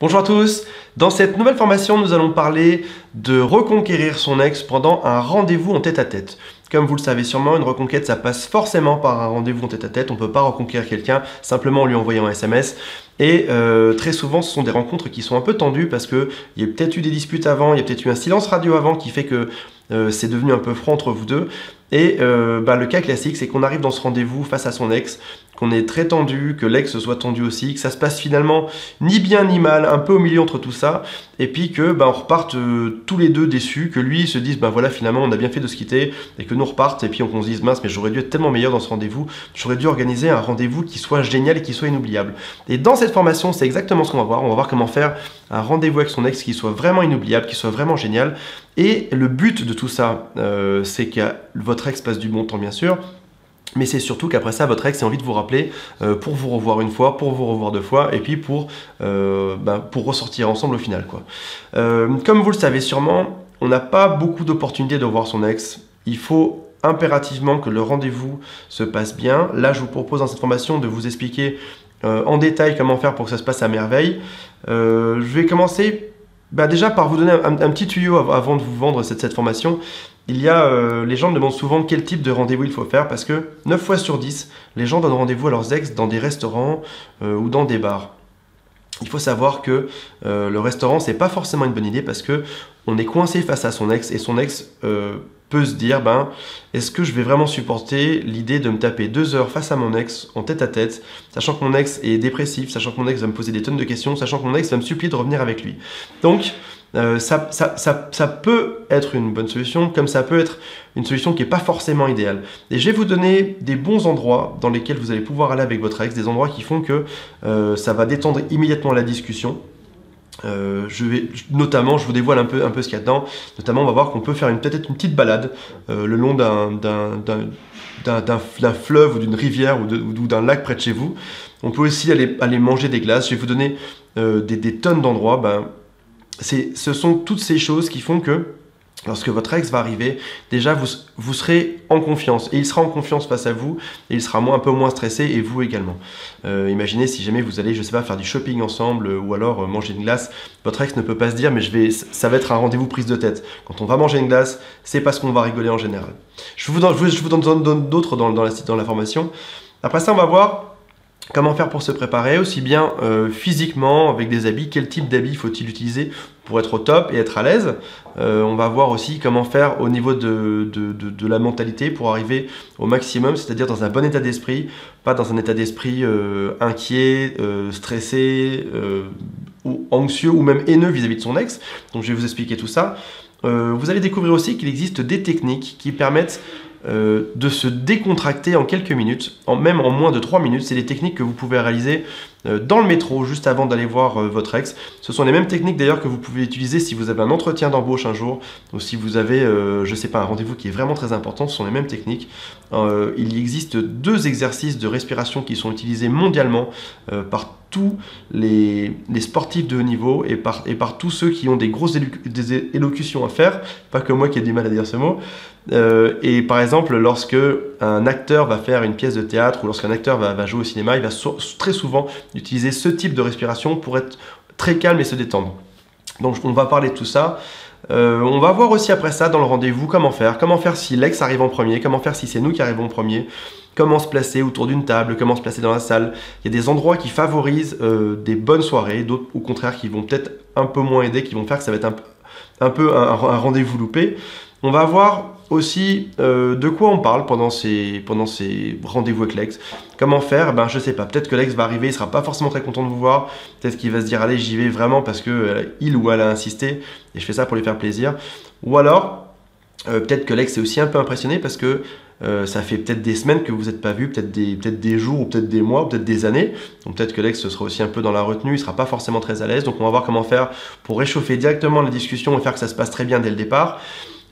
Bonjour à tous, dans cette nouvelle formation, nous allons parler de reconquérir son ex pendant un rendez-vous en tête-à-tête. Comme vous le savez sûrement, une reconquête, ça passe forcément par un rendez-vous en tête-à-tête. On ne peut pas reconquérir quelqu'un simplement en lui envoyant un SMS. Et très souvent, ce sont des rencontres qui sont un peu tendues parce qu'il y a peut-être eu des disputes avant, il y a peut-être eu un silence radio avant qui fait que c'est devenu un peu franc entre vous deux. Et le cas classique, c'est qu'on arrive dans ce rendez-vous face à son ex, qu'on est très tendu, que l'ex soit tendu aussi, que ça se passe finalement ni bien ni mal, un peu au milieu entre tout ça, et puis que on reparte tous les deux déçus, que lui se dise voilà finalement on a bien fait de se quitter, et que nous reparte, et puis on se dise mince mais j'aurais dû être tellement meilleur dans ce rendez-vous, j'aurais dû organiser un rendez-vous qui soit génial et qui soit inoubliable. Et dans cette formation, c'est exactement ce qu'on va voir comment faire un rendez-vous avec son ex qui soit vraiment inoubliable, qui soit vraiment génial, et le but de tout ça, c'est que votre ex passe du bon temps bien sûr, mais c'est surtout qu'après ça, votre ex ait envie de vous rappeler pour vous revoir une fois, pour vous revoir deux fois, et puis pour ressortir ensemble au final, quoi. Comme vous le savez sûrement, on n'a pas beaucoup d'opportunités de revoir son ex. Il faut impérativement que le rendez-vous se passe bien. Là, je vous propose dans cette formation de vous expliquer en détail comment faire pour que ça se passe à merveille. Je vais commencer déjà par vous donner un petit tuyau avant de vous vendre cette formation. Les gens me demandent souvent quel type de rendez-vous il faut faire parce que 9 fois sur 10, les gens donnent rendez-vous à leurs ex dans des restaurants ou dans des bars. Il faut savoir que le restaurant, c'est pas forcément une bonne idée parce que on est coincé face à son ex et son ex peut se dire est-ce que je vais vraiment supporter l'idée de me taper 2 heures face à mon ex en tête-à-tête, sachant que mon ex est dépressif, sachant que mon ex va me poser des tonnes de questions, sachant que mon ex va me supplier de revenir avec lui. Donc, ça peut être une bonne solution, comme ça peut être une solution qui n'est pas forcément idéale. Et je vais vous donner des bons endroits dans lesquels vous allez pouvoir aller avec votre ex, des endroits qui font que ça va détendre immédiatement la discussion. Notamment, je vous dévoile un peu ce qu'il y a dedans. Notamment, on va voir qu'on peut faire peut-être une petite balade le long d'un fleuve ou d'une rivière ou d'un lac près de chez vous. On peut aussi aller manger des glaces. Je vais vous donner des tonnes d'endroits. Ce sont toutes ces choses qui font que lorsque votre ex va arriver, déjà vous serez en confiance et il sera en confiance face à vous et il sera un peu moins stressé et vous également. Imaginez si jamais vous allez, je sais pas, faire du shopping ensemble ou alors manger une glace, votre ex ne peut pas se dire mais ça va être un rendez-vous prise de tête. Quand on va manger une glace, c'est parce qu'on va rigoler en général. Je vous donne d'autres dans la formation. Après ça, on va voir comment faire pour se préparer, aussi bien physiquement, avec des habits, quel type d'habits faut-il utiliser pour être au top et être à l'aise. On va voir aussi comment faire au niveau de la mentalité pour arriver au maximum, c'est-à-dire dans un bon état d'esprit, pas dans un état d'esprit inquiet, stressé, ou anxieux ou même haineux vis-à-vis de son ex. Donc je vais vous expliquer tout ça. Vous allez découvrir aussi qu'il existe des techniques qui permettent de se décontracter en quelques minutes, même en moins de 3 minutes. C'est des techniques que vous pouvez réaliser dans le métro juste avant d'aller voir votre ex. Ce sont les mêmes techniques d'ailleurs que vous pouvez utiliser si vous avez un entretien d'embauche un jour ou si vous avez, je sais pas, un rendez-vous qui est vraiment très important. Ce sont les mêmes techniques. Il existe 2 exercices de respiration qui sont utilisés mondialement par tous les sportifs de haut niveau et par tous ceux qui ont des grosses élocutions à faire, pas que moi qui ai du mal à dire ce mot. Et par exemple, lorsque un acteur va faire une pièce de théâtre ou lorsqu'un acteur va jouer au cinéma, il va très souvent utiliser ce type de respiration pour être très calme et se détendre. Donc on va parler de tout ça. On va voir aussi après ça dans le rendez-vous comment faire si l'ex arrive en premier, comment faire si c'est nous qui arrivons en premier, comment se placer autour d'une table, comment se placer dans la salle. Il y a des endroits qui favorisent des bonnes soirées, d'autres au contraire qui vont peut-être un peu moins aider, qui vont faire que ça va être un peu un rendez-vous loupé. On va voir aussi de quoi on parle pendant ces rendez-vous avec l'ex. Comment faire? Je sais pas, peut-être que l'ex va arriver, il sera pas forcément très content de vous voir, peut-être qu'il va se dire allez j'y vais vraiment parce que il ou elle a insisté et je fais ça pour lui faire plaisir. Ou alors peut-être que l'ex est aussi un peu impressionné parce que ça fait peut-être des semaines que vous n'êtes pas vu, peut-être des jours ou peut-être des mois ou peut-être des années. Donc peut-être que l'ex sera aussi un peu dans la retenue, il sera pas forcément très à l'aise. Donc on va voir comment faire pour réchauffer directement la discussion et faire que ça se passe très bien dès le départ.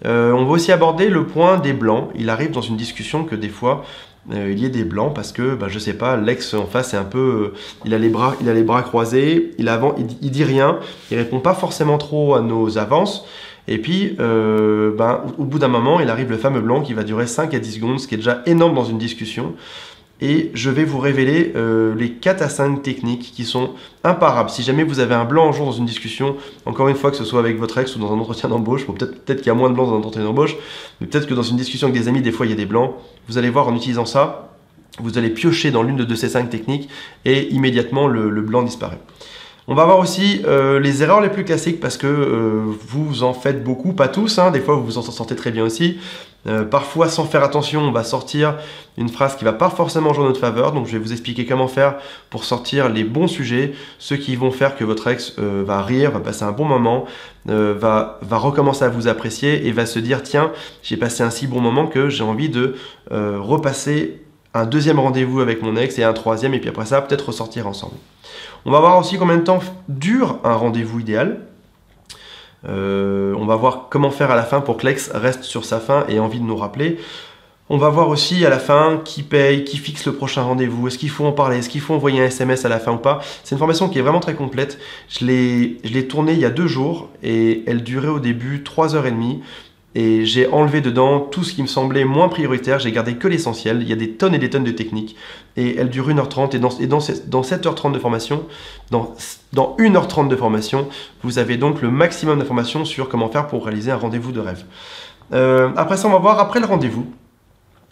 On va aussi aborder le point des blancs. Il arrive dans une discussion que des fois il y ait des blancs parce que je sais pas, l'ex en face est un peu il a les bras croisés, il dit rien, il répond pas forcément trop à nos avances. Et puis, au bout d'un moment, il arrive le fameux blanc qui va durer 5 à 10 secondes, ce qui est déjà énorme dans une discussion. et je vais vous révéler les 4 à 5 techniques qui sont imparables. Si jamais vous avez un blanc un jour dans une discussion, encore une fois que ce soit avec votre ex ou dans un entretien d'embauche, bon, peut-être qu'il y a moins de blancs dans un entretien d'embauche, mais peut-être que dans une discussion avec des amis, des fois il y a des blancs, vous allez voir en utilisant ça, vous allez piocher dans l'une de ces 5 techniques et immédiatement le blanc disparaît. On va voir aussi les erreurs les plus classiques parce que vous en faites beaucoup, pas tous, hein, des fois vous vous en sortez très bien aussi. Parfois, sans faire attention, on va sortir une phrase qui ne va pas forcément jouer en notre faveur. Donc, je vais vous expliquer comment faire pour sortir les bons sujets, ceux qui vont faire que votre ex va rire, va passer un bon moment, va recommencer à vous apprécier et va se dire « Tiens, j'ai passé un si bon moment que j'ai envie de repasser un deuxième rendez-vous avec mon ex et un troisième, et puis après ça, peut-être ressortir ensemble. » On va voir aussi combien de temps dure un rendez-vous idéal. On va voir comment faire à la fin pour que l'ex reste sur sa faim et ait envie de nous rappeler. On va voir aussi à la fin qui paye, qui fixe le prochain rendez-vous, est-ce qu'il faut en parler, est-ce qu'il faut envoyer un SMS à la fin ou pas. C'est une formation qui est vraiment très complète. Je l'ai tournée il y a 2 jours et elle durait au début 3h30. Et j'ai enlevé dedans tout ce qui me semblait moins prioritaire, j'ai gardé que l'essentiel. Il y a des tonnes et des tonnes de techniques. Et elle dure 1h30. Et dans 7h30 de formation, dans 1h30 de formation, vous avez donc le maximum d'informations sur comment faire pour réaliser un rendez-vous de rêve. Après ça, on va voir après le rendez-vous.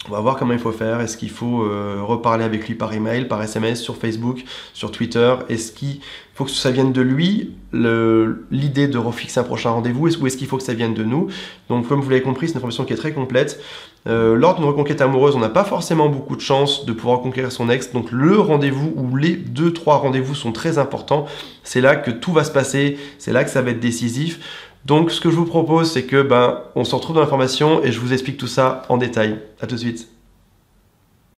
On va voir comment il faut faire. Est-ce qu'il faut reparler avec lui par email, par SMS, sur Facebook, sur Twitter? Est-ce qu'il faut que ça vienne de lui, l'idée de refixer un prochain rendez-vous, ou est-ce qu'il faut que ça vienne de nous? Donc, comme vous l'avez compris, c'est une formation qui est très complète. Lors d'une reconquête amoureuse, on n'a pas forcément beaucoup de chance de pouvoir conquérir son ex. Donc, le rendez-vous ou les 2-3 rendez-vous sont très importants. C'est là que tout va se passer. C'est là que ça va être décisif. Donc, ce que je vous propose, c'est que on se retrouve dans la formation et je vous explique tout ça en détail. À tout de suite.